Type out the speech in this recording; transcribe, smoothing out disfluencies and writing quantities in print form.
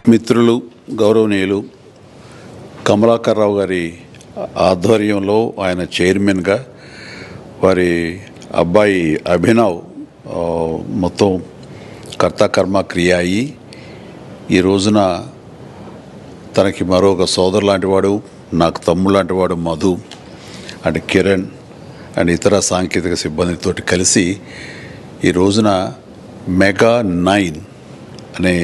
మిత్రులు గౌరవనీయులు కమలాకర్ రావు గారి ఆధ్వర్యంలో ఆయన చైర్మన్గా వారి అబ్బాయి అభినవ్ మొత్తం కర్మ క్రియ అయ్యి ఈ రోజున తనకి మరొక సోదరు లాంటి వాడు, నాకు తమ్ముడు లాంటి వాడు మధు అండ్ కిరణ్ అండ్ ఇతర సాంకేతిక సిబ్బందితో కలిసి ఈ రోజున మెగా 9 అనే